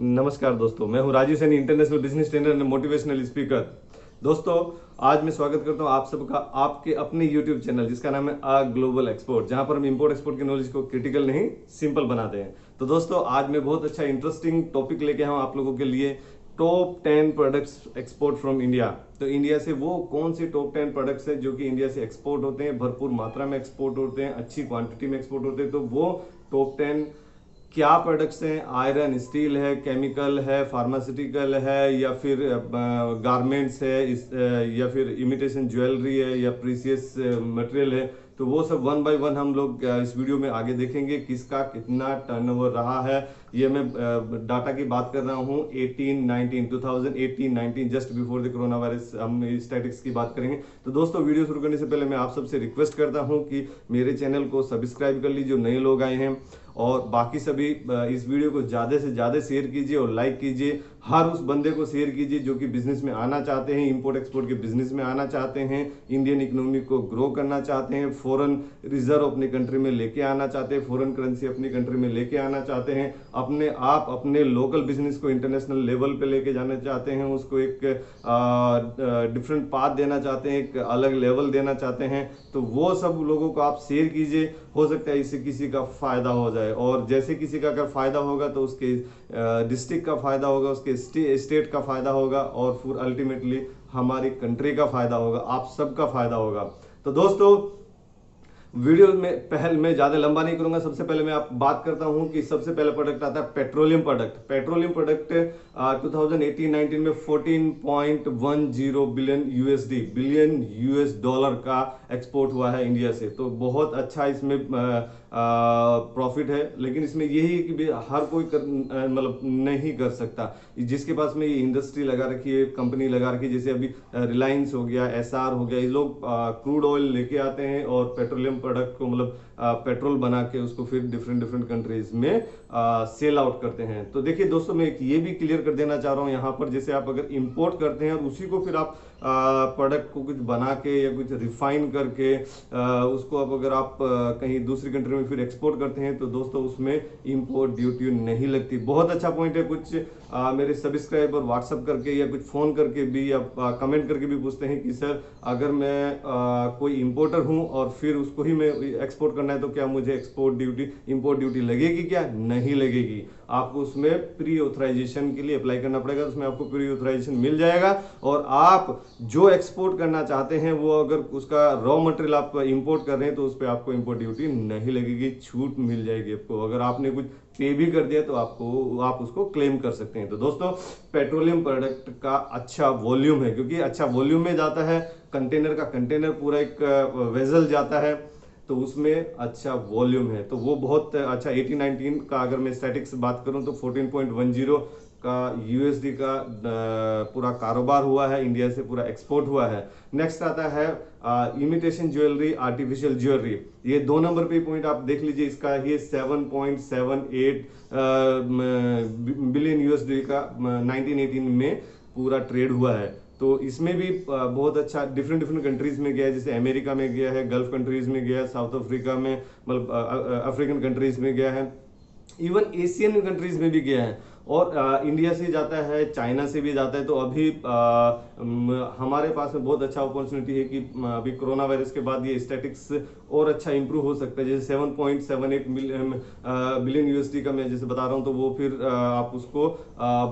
नमस्कार दोस्तों, मैं हूं Rajeev Saini, international business trainer and motivational speaker. दोस्तों, आज मैं स्वागत करता हूं आप सबका आपके अपने यूट्यूब चैनल जिसका नाम है आ ग्लोबल एक्सपोर्ट, जहां पर हम इंपोर्ट एक्सपोर्ट की नॉलेज को क्रिटिकल नहीं सिंपल बनाते हैं। तो दोस्तों, आज मैं बहुत अच्छा इंटरेस्टिंग टॉपिक लेके आया हूं आप लोगों के लिए। Top 10 products export from India. तो इंडिया से वो कौन से टॉप 10 प्रोडक्ट्स हैं जो कि इंडिया से एक्सपोर्ट होते हैं, भरपूर मात्रा में एक्सपोर्ट होते हैं, अच्छी क्वांटिटी में एक्सपोर्ट होते हैं। तो वो टॉप 10 क्या प्रोडक्ट्स हैं? आयरन, स्टील है, केमिकल है, फार्मास्यूटिकल है, या फिर गारमेंट्स है, या फिर इमिटेशन ज्वेलरी है, या प्रीसियस मटेरियल है। तो वो सब वन बाय वन हम लोग इस वीडियो में आगे देखेंगे, किसका कितना टर्नओवर रहा है। ये मैं डाटा की बात कर रहा हूँ 2018-19 just before the corona virus हम स्टैटिक्स की बात करेंगे। तो दोस्तों, वीडियो शुरू करने से पहले मैं आप सबसे रिक्वेस्ट करता हूँ कि मेरे चैनल को सब्सक्राइब कर लीजिए जो नए लोग आए हैं, और बाकी सभी इस वीडियो को ज़्यादा से ज़्यादा शेयर कीजिए और लाइक कीजिए। हर उस बंदे को शेयर कीजिए जो कि बिजनेस में आना चाहते हैं, इंपोर्ट एक्सपोर्ट के बिजनेस में आना चाहते हैं, इंडियन इकोनॉमी को ग्रो करना चाहते हैं, फॉरेन रिजर्व अपनी कंट्री में लेके आना चाहते हैं, फॉरेन करेंसी अपनी कंट्री में लेके आना चाहते हैं, अपने आप अपने लोकल बिजनेस को इंटरनेशनल लेवल पे लेके जाना चाहते हैं, उसको एक डिफरेंट पाथ देना चाहते हैं, एक अलग लेवल देना चाहते हैं। तो वो सब लोगों को आप शेयर कीजिए, हो सकता है इससे किसी का फायदा हो जाए। और जैसे किसी का अगर फायदा होगा तो उसके डिस्ट्रिक्ट का फायदा होगा, उसके स्टेट का फायदा होगा, और फिर अल्टीमेटली हमारी कंट्री का फायदा होगा, आप सबका फायदा होगा। तो दोस्तों, वीडियो में पहले मैं ज्यादा लंबा नहीं करूंगा। सबसे पहले मैं आप बात करता हूं कि सबसे पहले प्रोडक्ट आता है पेट्रोलियम प्रोडक्ट। पेट्रोलियम प्रोडक्ट 2018-19 में 14.10 बिलियन यूएस डॉलर का एक्सपोर्ट हुआ है इंडिया से। तो बहुत अच्छा इसमें प्रॉफिट है। लेकिन इसमें यही है कि हर कोई मतलब नहीं कर सकता। जिसके पास में ये इंडस्ट्री लगा रखी है, कंपनी लगा रखी है, जैसे अभी रिलायंस हो गया, एसआर हो गया, ये लोग क्रूड ऑयल लेके आते हैं और पेट्रोलियम प्रोडक्ट को मतलब पेट्रोल बना के उसको फिर डिफरेंट कंट्रीज में सेल आउट करते हैं। तो देखिए दोस्तों, मैं ये भी क्लियर कर देना चाह रहा हूँ यहाँ पर, जैसे आप अगर इंपोर्ट करते हैं और उसी को फिर आप प्रोडक्ट को कुछ बना के या कुछ रिफाइन करके उसको अब अगर आप कहीं दूसरी कंट्री में फिर एक्सपोर्ट करते हैं तो दोस्तों उसमें इंपोर्ट ड्यूटी नहीं लगती। बहुत अच्छा पॉइंट है। कुछ मेरे सब्सक्राइबर व्हाट्सअप करके या कुछ फोन करके भी या कमेंट करके भी पूछते हैं कि सर, अगर मैं कोई इंपोर्टर हूं और फिर उसको ही मैं एक्सपोर्ट करना है तो क्या मुझे इंपोर्ट ड्यूटी लगेगी? क्या नहीं लगेगी। आपको उसमें प्री ऑथराइजेशन के लिए अप्लाई करना पड़ेगा, उसमें आपको प्री ऑथराइजेशन मिल जाएगा। और आप जो एक्सपोर्ट करना चाहते हैं वो अगर उसका रॉ मटेरियल आप इंपोर्ट कर रहे हैं तो उस पर आपको इंपोर्ट ड्यूटी नहीं लगेगी, छूट मिल जाएगी आपको। अगर आपने कुछ पे भी कर दिया तो आप उसको क्लेम कर सकते हैं। तो दोस्तों, पेट्रोलियम प्रोडक्ट का अच्छा वॉल्यूम है, क्योंकि अच्छा वॉल्यूम में जाता है, कंटेनर पूरा एक वेजल जाता है, तो उसमें अच्छा वॉल्यूम है। तो वो बहुत अच्छा 18-19 का अगर मैं स्टैटिक्स बात करूं तो 14.10 का यूएसडी का पूरा कारोबार हुआ है, इंडिया से पूरा एक्सपोर्ट हुआ है। नेक्स्ट आता है इमिटेशन ज्वेलरी, आर्टिफिशियल ज्वेलरी। ये 2 नंबर पे पॉइंट आप देख लीजिए, इसका ये 7.78 बिलियन यूएसडी का 1918 में पूरा ट्रेड हुआ है। तो इसमें भी बहुत अच्छा डिफरेंट कंट्रीज में गया है, जैसे अमेरिका में गया है, गल्फ कंट्रीज में गया है, साउथ अफ्रीका में मतलब अफ्रीकन कंट्रीज में गया है, इवन एशियन कंट्रीज में भी गया है, और इंडिया से जाता है, चाइना से भी जाता है। तो अभी हमारे पास में बहुत अच्छा अपॉर्चुनिटी है कि अभी कोरोना वायरस के बाद ये स्टैटिक्स और अच्छा इंप्रूव हो सकता है। जैसे 7.78 बिलियन यूएसडी का मैं जैसे बता रहा हूँ, तो वो फिर आप उसको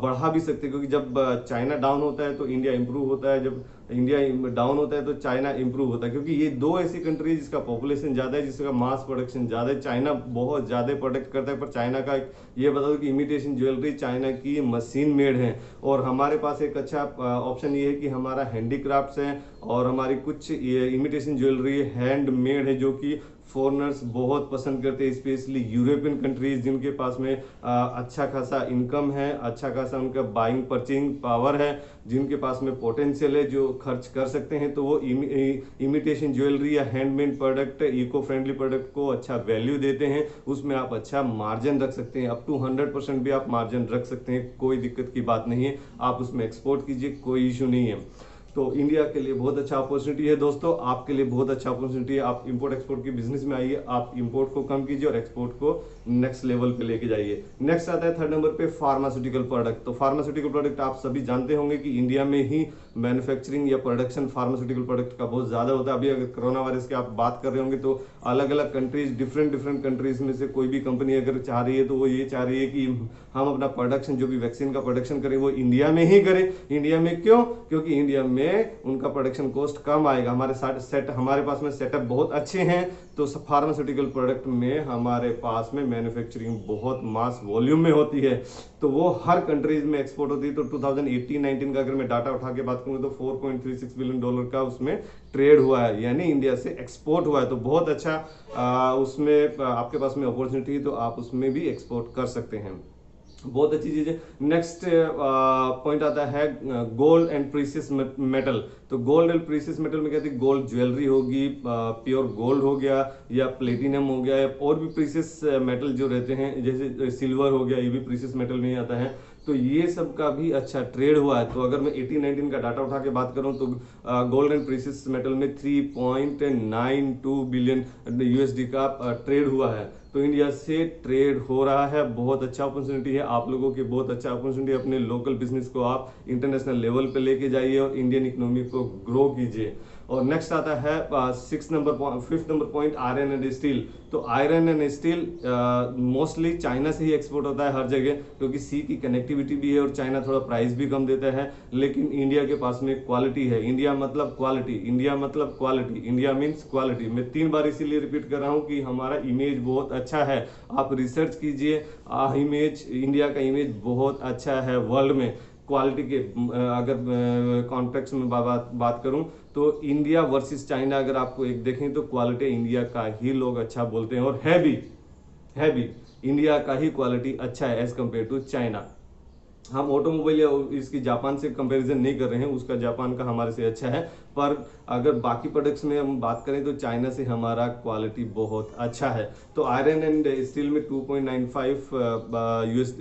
बढ़ा भी सकते हैं, क्योंकि जब चाइना डाउन होता है तो इंडिया इंप्रूव होता है, जब इंडिया डाउन होता है तो चाइना इंप्रूव होता है, क्योंकि ये 2 ऐसी कंट्री जिसका पॉपुलेशन ज्यादा है, जिसका मास प्रोडक्शन ज्यादा है। चाइना बहुत ज्यादा प्रोडक्ट करता है, पर चाइना का ये बता दो कि इमिटेशन ज्वेलरी चाइना की मशीन मेड है, और हमारे पास एक अच्छा ऑप्शन ये है कि हमारा हैंडीक्राफ्ट्स है और हमारी कुछ इमिटेशन ज्वेलरी हैंड मेड है, जो कि फॉरेनर्स बहुत पसंद करते हैं, स्पेशली यूरोपियन कंट्रीज जिनके पास में अच्छा खासा इनकम है, अच्छा खासा उनका बाइंग परचेजिंग पावर है, जिनके पास में पोटेंशियल है, जो खर्च कर सकते हैं। तो वो इमिटेशन ज्वेलरी या handmade product, eco friendly product को अच्छा वैल्यू देते हैं, उसमें आप अच्छा मार्जिन रख सकते हैं, अप टू 100% भी आप मार्जिन रख सकते हैं, कोई दिक्कत की बात नहीं है। आप उसमें एक्सपोर्ट कीजिए, कोई इशू नहीं है। तो इंडिया के लिए बहुत अच्छा अपॉर्चुनिटी है दोस्तों, आपके लिए बहुत अच्छा अपॉर्चुनिटी है। आप इंपोर्ट एक्सपोर्ट की बिजनेस में आइए, आप इंपोर्ट को कम कीजिए और एक्सपोर्ट को नेक्स्ट लेवल पे लेके जाइए। नेक्स्ट आता है थर्ड नंबर पे फार्मास्यूटिकल प्रोडक्ट। तो फार्मास्यूटिकल प्रोडक्ट आप सभी जानते होंगे कि इंडिया में ही मैन्युफैक्चरिंग या प्रोडक्शन फार्मास्यूटिकल प्रोडक्ट का बहुत ज्यादा होता है। अभी अगर कोरोना वायरस की आप बात कर रहे होंगे तो अलग अलग कंट्रीज, डिफरेंट कंट्रीज में से कोई भी कंपनी अगर चाह रही है तो वो ये चाह रही है कि हम अपना प्रोडक्शन, जो भी वैक्सीन का प्रोडक्शन करें, वो इंडिया में ही करें। इंडिया में क्यों? क्योंकि इंडिया में उनका प्रोडक्शन कॉस्ट कम आएगा। हमारे पास में सेटअप बहुत अच्छे हैं, तो फार्मास्यूटिकल प्रोडक्ट में हमारे पास में मैन्युफैक्चरिंग बहुत मास वॉल्यूम में होती है, तो वो हर कंट्रीज में एक्सपोर्ट होती है। तो 2018-19 का अगर मैं डाटा उठा के बात करूं तो $4.36 बिलियन का उसमें ट्रेड हुआ है, यानी इंडिया से एक्सपोर्ट हुआ है। तो बहुत अच्छा उसमें आपके पास में अपॉर्चुनिटी है, तो आप उसमें भी एक्सपोर्ट कर सकते हैं। बहुत अच्छी चीज है। नेक्स्ट पॉइंट आता है गोल्ड एंड प्रीशियस मेटल। तो गोल्ड एंड प्रीशियस मेटल में कहते हैं गोल्ड ज्वेलरी होगी, प्योर गोल्ड हो गया या प्लेटिनम हो गया, और भी प्रीशियस मेटल जो रहते हैं, जैसे सिल्वर हो गया, ये भी प्रीशियस मेटल में ही आता है। तो ये सब का भी अच्छा ट्रेड हुआ है। तो अगर मैं 18-19 का डाटा उठा के बात करूं तो गोल्ड एंड प्रीशियस मेटल में 3.92 बिलियन यूएसडी का ट्रेड हुआ है। तो इंडिया से ट्रेड हो रहा है, बहुत अच्छा अपॉर्चुनिटी है आप लोगों की, बहुत अच्छा अपॉर्चुनिटी है। अपने लोकल बिजनेस को आप इंटरनेशनल लेवल पे लेके जाइए और इंडियन इकोनॉमी को ग्रो कीजिए। और नेक्स्ट आता है fifth number point, iron and steel. तो iron and steel mostly China से ही एक्सपोर्ट होता है हर जगह, क्योंकि सी की कनेक्टिविटी भी है और चाइना थोड़ा प्राइस भी कम देता है। लेकिन इंडिया के पास में क्वालिटी है। इंडिया मतलब क्वालिटी, इंडिया मतलब क्वालिटी, इंडिया मीन्स क्वालिटी। मैं 3 बार इसीलिए रिपीट कर रहा हूँ कि हमारा इमेज बहुत अच्छा है। आप रिसर्च कीजिए, इमेज, इंडिया का इमेज बहुत अच्छा है वर्ल्ड में। क्वालिटी के अगर कॉन्टेक्स्ट में बात करूं तो इंडिया वर्सेस चाइना अगर आपको एक देखें तो क्वालिटी इंडिया का ही लोग अच्छा बोलते हैं, और है भी इंडिया का ही क्वालिटी अच्छा है एज कंपेयर टू चाइना। हम ऑटोमोबाइल या इसकी जापान से कंपैरिजन नहीं कर रहे हैं, उसका जापान का हमारे से अच्छा है, पर अगर बाकी प्रोडक्ट्स में हम बात करें तो चाइना से हमारा क्वालिटी बहुत अच्छा है। तो आयरन एंड स्टील में 2.95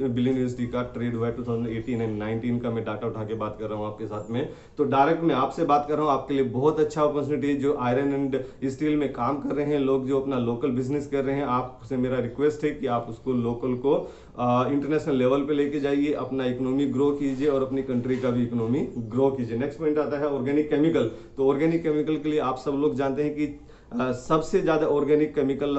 बिलियन यूएसडी का ट्रेड हुआ है 2018 एंड 19 का मैं डाटा उठा के बात कर रहा हूँ आपके साथ में। तो डायरेक्ट मैं आपसे बात कर रहा हूँ, आपके लिए बहुत अच्छा अपॉर्चुनिटी है। जो आयरन एंड स्टील में काम कर रहे हैं लोग, जो अपना लोकल बिजनेस कर रहे हैं, आपसे मेरा रिक्वेस्ट है कि आप उसको लोकल को इंटरनेशनल लेवल पे लेके जाइए, अपना इकोनॉमी ग्रो कीजिए और अपनी कंट्री का भी इकोनॉमी ग्रो कीजिए। नेक्स्ट पॉइंट आता है ऑर्गेनिक केमिकल। तो ऑर्गेनिक केमिकल के लिए आप सब लोग जानते हैं कि सबसे ज्यादा ऑर्गेनिक केमिकल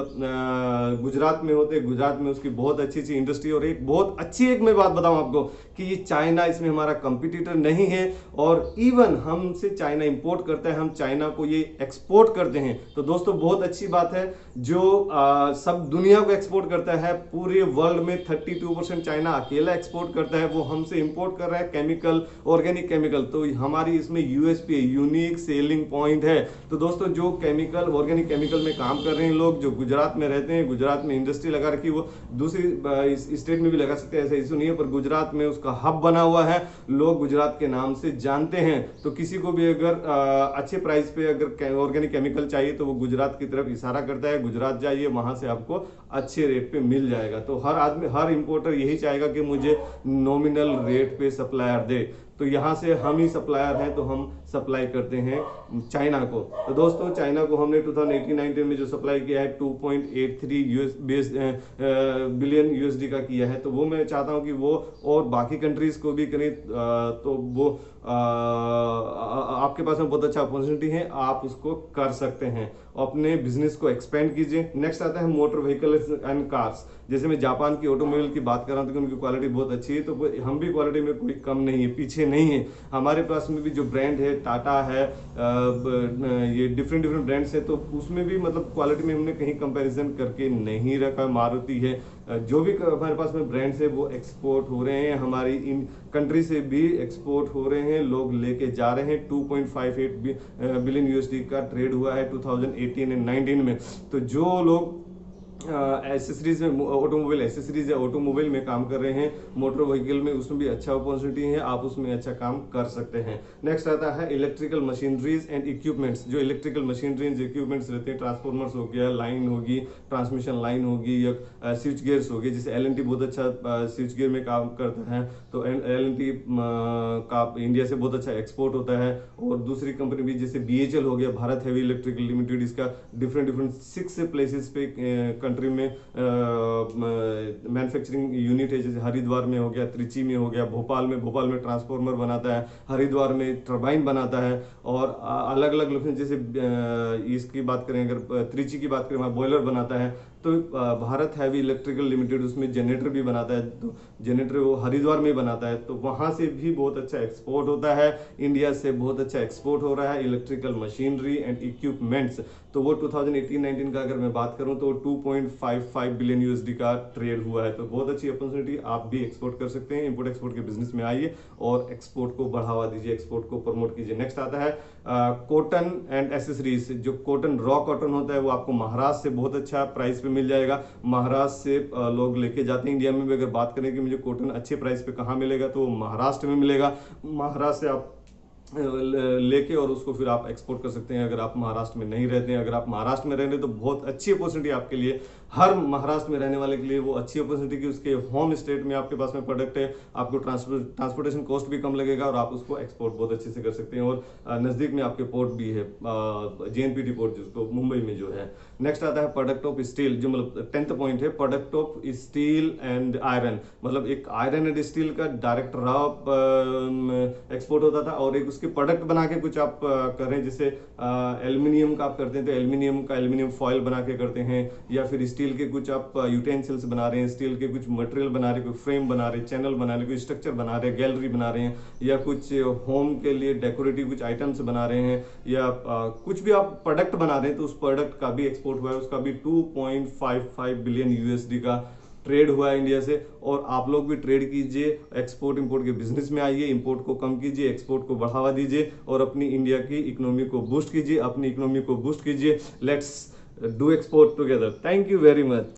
गुजरात में होते हैं। गुजरात में उसकी बहुत अच्छी इंडस्ट्री, और एक बहुत अच्छी एक मैं बात बताऊं आपको कि ये चाइना इसमें हमारा कंपटीटर नहीं है, और इवन हमसे चाइना इंपोर्ट करता है, हम चाइना को ये एक्सपोर्ट करते हैं। तो दोस्तों बहुत अच्छी बात है, जो सब दुनिया को एक्सपोर्ट करता है, पूरे वर्ल्ड में 32% चाइना अकेला एक्सपोर्ट करता है, वो हमसे इंपोर्ट कर रहा है केमिकल, ऑर्गेनिक केमिकल। तो हमारी इसमें यूएसपी, यूनिक सेलिंग पॉइंट है। तो दोस्तों जो केमिकल, ऑर्गेनिक केमिकल में काम कर रहे हैं लोग, जो गुजरात में रहते हैं, गुजरात में इंडस्ट्री लगा रखी, वो दूसरी स्टेट में भी लगा सकते हैं, ऐसा इशू नहीं है, पर गुजरात में उसका हब बना हुआ है, लोग गुजरात के नाम से जानते हैं। तो किसी को भी अगर अच्छे प्राइस पे अगर ऑर्गेनिक केमिकल चाहिए तो वो गुजरात की तरफ इशारा करता है, गुजरात जाइए, वहां से आपको अच्छे रेट पे मिल जाएगा। तो हर आदमी, हर इंपोर्टर यही चाहेगा कि मुझे नॉमिनल रेट पे सप्लायर दे। तो यहाँ से हम ही सप्लायर हैं, तो हम सप्लाई करते हैं चाइना को। तो दोस्तों चाइना को हमने 2018-19 में जो सप्लाई किया है 2.83 बिलियन यूएसडी का किया है। तो वो मैं चाहता हूँ कि वो और बाकी कंट्रीज को भी करें, तो वो आपके पास में बहुत अच्छा अपॉर्चुनिटी है, आप उसको कर सकते हैं, अपने बिजनेस को एक्सपेंड कीजिए। नेक्स्ट आता है मोटर व्हीकल एंड कार्स। जैसे मैं जापान की ऑटोमोबाइल की बात कर रहा हूँ तो उनकी क्वालिटी बहुत अच्छी है, तो हम भी क्वालिटी में कोई कम नहीं है, पीछे नहीं है। हमारे पास में भी जो ब्रांड है, टाटा है, ये डिफरेंट ब्रांड्स है, तो उसमें भी मतलब क्वालिटी में हमने कहीं कंपैरिजन करके नहीं रखा। मारुति है, जो भी हमारे पास में ब्रांड्स है वो एक्सपोर्ट हो रहे हैं, हमारी इन कंट्री से भी एक्सपोर्ट हो रहे हैं, लोग लेके जा रहे हैं। 2.58 बिलियन यूएसडी का ट्रेड हुआ है 2018 एंड 19 में। तो जो लोग एसेसरीज में, ऑटोमोबाइल एसेसरीज या ऑटोमोबाइल में काम कर रहे हैं, मोटर व्हीकल में, उसमें भी अच्छा अपॉर्चुनिटी है, आप उसमें अच्छा काम कर सकते हैं। नेक्स्ट आता है इलेक्ट्रिकल मशीनरीज एंड इक्विपमेंट्स। जो इलेक्ट्रिकल मशीनरीज इक्विपमेंट्स रहते हैं, ट्रांसफॉर्मर्स हो गया, लाइन होगी, ट्रांसमिशन लाइन होगी, या स्विच गियर्स हो गए। जैसे एल&टी बहुत अच्छा स्विच गियर में काम करता है, तो एल&टी का इंडिया से बहुत अच्छा एक्सपोर्ट होता है। और दूसरी कंपनी भी जैसे BHEL हो गया, भारत हैवी इलेक्ट्रिकल लिमिटेड, इसका डिफरेंट 6 प्लेसेस पे कंट्री में मैन्युफैक्चरिंग यूनिट है, जैसे हरिद्वार में हो गया, त्रिची में हो गया, भोपाल में ट्रांसफार्मर बनाता है, हरिद्वार में टरबाइन बनाता है, और अलग अलग लोकेशन जैसे इसकी बात करें, अगर त्रिची की बात करें वहाँ बॉयलर बनाता है। तो भारत हैवी इलेक्ट्रिकल लिमिटेड उसमें जनरेटर भी बनाता है, तो जनरेटर वो हरिद्वार में ही बनाता है, तो वहां से भी बहुत अच्छा एक्सपोर्ट होता है। इंडिया से बहुत अच्छा एक्सपोर्ट हो रहा है इलेक्ट्रिकल मशीनरी एंड इक्विपमेंट्स। तो वो 2018-19 का अगर मैं बात करूं तो 2.55 बिलियन यूएसडी का ट्रेड हुआ है। तो बहुत अच्छी अपॉर्चुनिटी, आप भी एक्सपोर्ट कर सकते हैं। इंपोर्ट एक्सपोर्ट के बिजनेस में आइए और एक्सपोर्ट को बढ़ावा दीजिए, एक्सपोर्ट को प्रमोट कीजिए। नेक्स्ट आता है कॉटन एंड एसेसरीज। जो कॉटन, रॉ कॉटन होता है वो आपको महाराष्ट्र से बहुत अच्छा प्राइस पे मिल जाएगा। महाराष्ट्र से लोग लेके जाते हैं। इंडिया में भी अगर बात करें कि मुझे कॉटन अच्छे प्राइस पे कहाँ मिलेगा, तो महाराष्ट्र में मिलेगा। महाराष्ट्र से आप लेके और उसको फिर आप एक्सपोर्ट कर सकते हैं। अगर आप महाराष्ट्र में नहीं रहते हैं, अगर आप महाराष्ट्र में रह रहे हैं तो बहुत अच्छी अपॉर्चुनिटी आपके लिए, हर महाराष्ट्र में रहने वाले के लिए वो अच्छी अपॉर्चुनिटी कि उसके होम स्टेट में आपके पास में प्रोडक्ट है, आपको ट्रांसपोर्टेशन कॉस्ट भी कम लगेगा और आप उसको एक्सपोर्ट बहुत अच्छे से कर सकते हैं। और नज़दीक में आपके पोर्ट भी है, JNPT पोर्ट जिसको मुंबई में जो है। नेक्स्ट आता है प्रोडक्ट ऑफ स्टील, जो मतलब 10th पॉइंट है, product of steel and iron. मतलब एक आयरन एंड स्टील का डायरेक्ट रॉ एक्सपोर्ट होता था, और एक उसके प्रोडक्ट बना के कुछ आप कर रहे हैं, जैसे एल्यूमिनियम का आप करते हैं तो एल्यूमिनियम का एल्यूमिनियम फॉयल बना के करते हैं, या फिर स्टील के कुछ आप यूटेंसिल्स बना रहे हैं, स्टील के कुछ मटेरियल बना रहे हैं, कोई फ्रेम बना रहे हैं, चैनल बना रहे हैं, कोई स्ट्रक्चर बना रहे हैं, गैलरी बना रहे हैं, या कुछ होम के लिए डेकोरेटिव कुछ आइटम्स बना रहे हैं, या कुछ भी आप प्रोडक्ट बना रहे हैं, तो उस प्रोडक्ट का भी एक्सपोर्ट हुआ है। उसका भी 2.55 बिलियन यूएसडी का ट्रेड हुआ है इंडिया से। और आप लोग भी ट्रेड कीजिए, एक्सपोर्ट इंपोर्ट के बिजनेस में आइए, इंपोर्ट को कम कीजिए, एक्सपोर्ट को बढ़ावा दीजिए, और अपनी इंडिया की इकोनॉमी को बूस्ट कीजिए, अपनी इकोनॉमी को बूस्ट कीजिए। Let's do export together. Thank you very much.